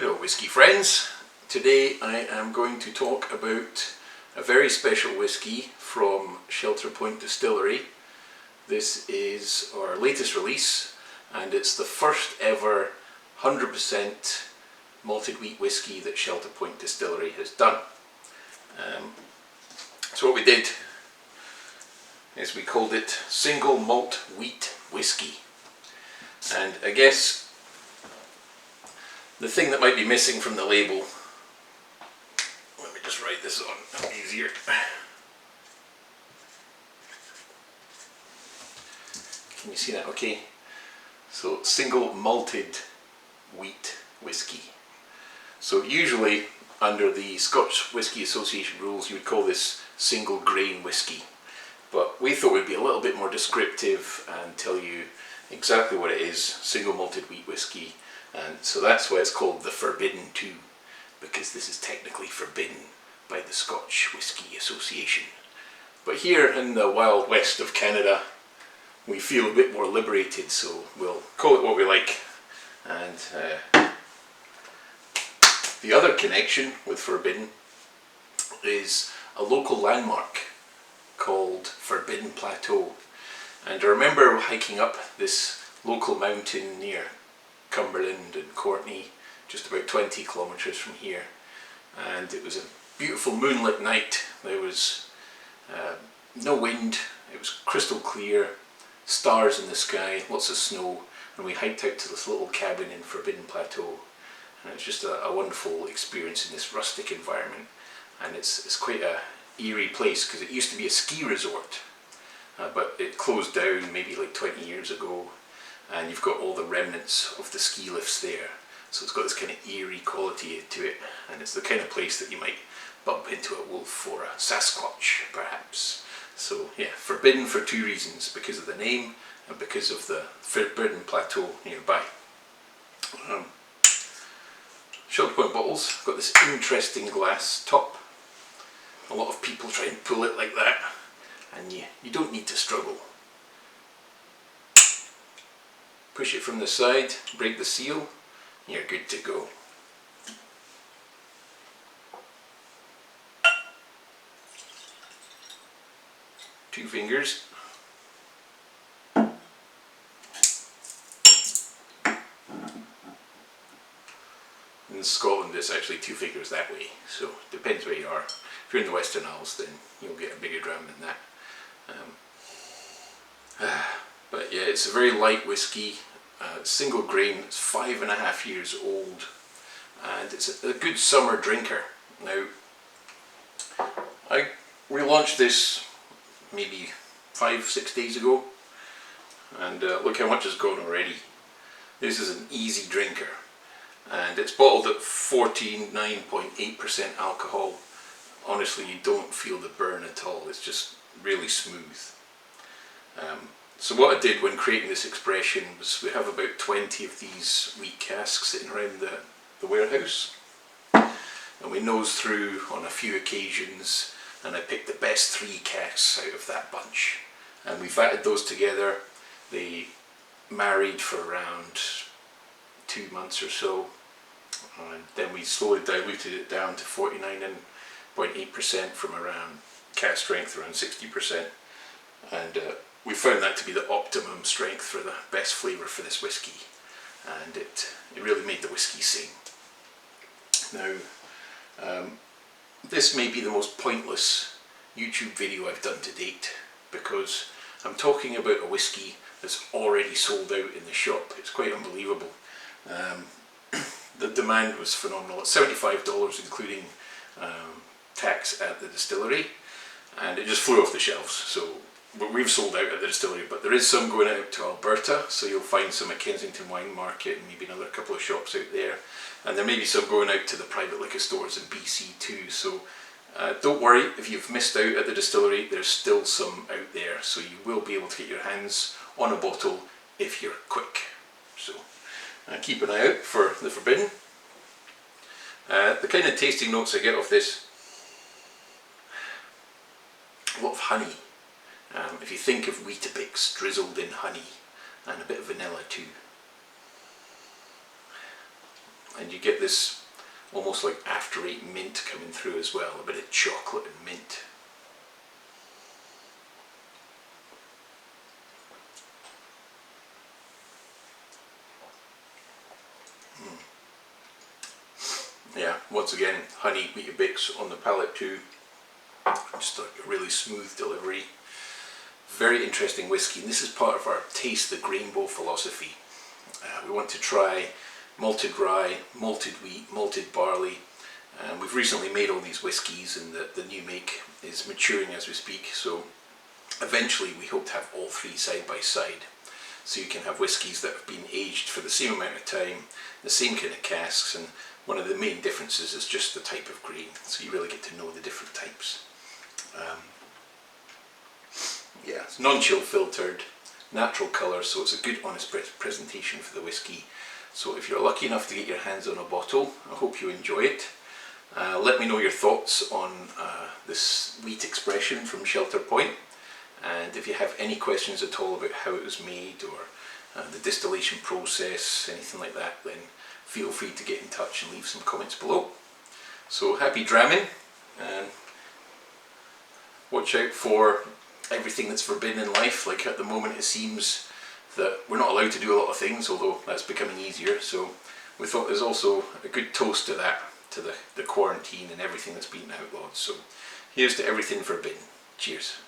Hello whiskey friends. Today I am going to talk about a very special whiskey from Shelter Point Distillery. This is our latest release and it's the first ever 100% malted wheat whiskey that Shelter Point Distillery has done. So what we did is we called it single malt wheat whiskey, and I guess the thing that might be missing from the label, let me just write this on easier. Can you see that okay? So single malted wheat whiskey. So usually under the Scotch Whisky Association rules you would call this single grain whiskey, but we thought we'd be a little bit more descriptive and tell you exactly what it is, single malted wheat whiskey. And so that's why it's called the Forbidden 2, because this is technically forbidden by the Scotch Whisky Association. But here in the wild west of Canada we feel a bit more liberated, so we'll call it what we like. And the other connection with Forbidden is a local landmark called Forbidden Plateau. And I remember hiking up this local mountain near Cumberland and Courtenay, just about 20 kilometres from here, and it was a beautiful moonlit night. There was no wind, it was crystal clear, stars in the sky, lots of snow, and we hiked out to this little cabin in Forbidden Plateau, and it's just a wonderful experience in this rustic environment. And it's quite a eerie place because it used to be a ski resort, but it closed down maybe like 20 years ago. And you've got all the remnants of the ski lifts there, so it's got this kind of eerie quality to it, and it's the kind of place that you might bump into a wolf or a Sasquatch perhaps. So yeah, forbidden for two reasons, because of the name and because of the Forbidden Plateau nearby. Shelter Point bottles got this interesting glass top. A lot of people try and pull it like that, and you don't need to struggle. Push it from the side, break the seal, and you're good to go. Two fingers. In Scotland it's actually two fingers that way, so it depends where you are. If you're in the Western Isles then you'll get a bigger dram than that. But yeah, it's a very light whiskey, single grain, it's 5.5 years old, and it's a good summer drinker. Now, I relaunched this maybe 5-6 days ago, and look how much has gone already. This is an easy drinker, and it's bottled at 49.8% alcohol. Honestly, you don't feel the burn at all, it's just really smooth. So what I did when creating this expression was, we have about 20 of these wheat casks sitting around the warehouse, and we nosed through on a few occasions, and I picked the best 3 casks out of that bunch, and we vatted those together. They married for around 2 months or so, and then we slowly diluted it down to 49.8% from around cask strength around 60%, and we found that to be the optimum strength for the best flavour for this whiskey, and it really made the whiskey sing. Now, this may be the most pointless YouTube video I've done to date, because I'm talking about a whiskey that's already sold out in the shop. It's quite unbelievable. The demand was phenomenal. It's $75 including tax at the distillery, and it just flew off the shelves. So we've sold out at the distillery, but there is some going out to Alberta, so you'll find some at Kensington Wine Market and maybe another couple of shops out there, and there may be some going out to the private liquor stores in BC too. So don't worry if you've missed out at the distillery, there's still some out there, so you will be able to get your hands on a bottle if you're quick. So keep an eye out for the Forbidden. The kind of tasting notes I get off this, a lot of honey. If you think of Weetabix drizzled in honey, and a bit of vanilla too. and you get this almost like after eight mint coming through as well, a bit of chocolate and mint. Yeah, once again, honey, Weetabix on the palate too. Just a really smooth delivery. Very interesting whiskey, and this is part of our Taste the Grainbow philosophy. We want to try malted rye, malted wheat, malted barley. We've recently made all these whiskies, and the new make is maturing as we speak, so eventually we hope to have all three side by side. So you can have whiskies that have been aged for the same amount of time, the same kind of casks, and one of the main differences is just the type of grain, so you really get to know the different types. Yeah, it's non-chill filtered, natural colour, so it's a good honest presentation for the whiskey. So if you're lucky enough to get your hands on a bottle, I hope you enjoy it. Let me know your thoughts on this wheat expression from Shelter Point, and if you have any questions at all about how it was made or the distillation process, anything like that, then feel free to get in touch and leave some comments below. So happy dramming, and watch out for everything that's forbidden in life. Like at the moment it seems that we're not allowed to do a lot of things, although that's becoming easier, so we thought there's also a good toast to that, to the quarantine and everything that's been outlawed. So here's to everything forbidden. Cheers.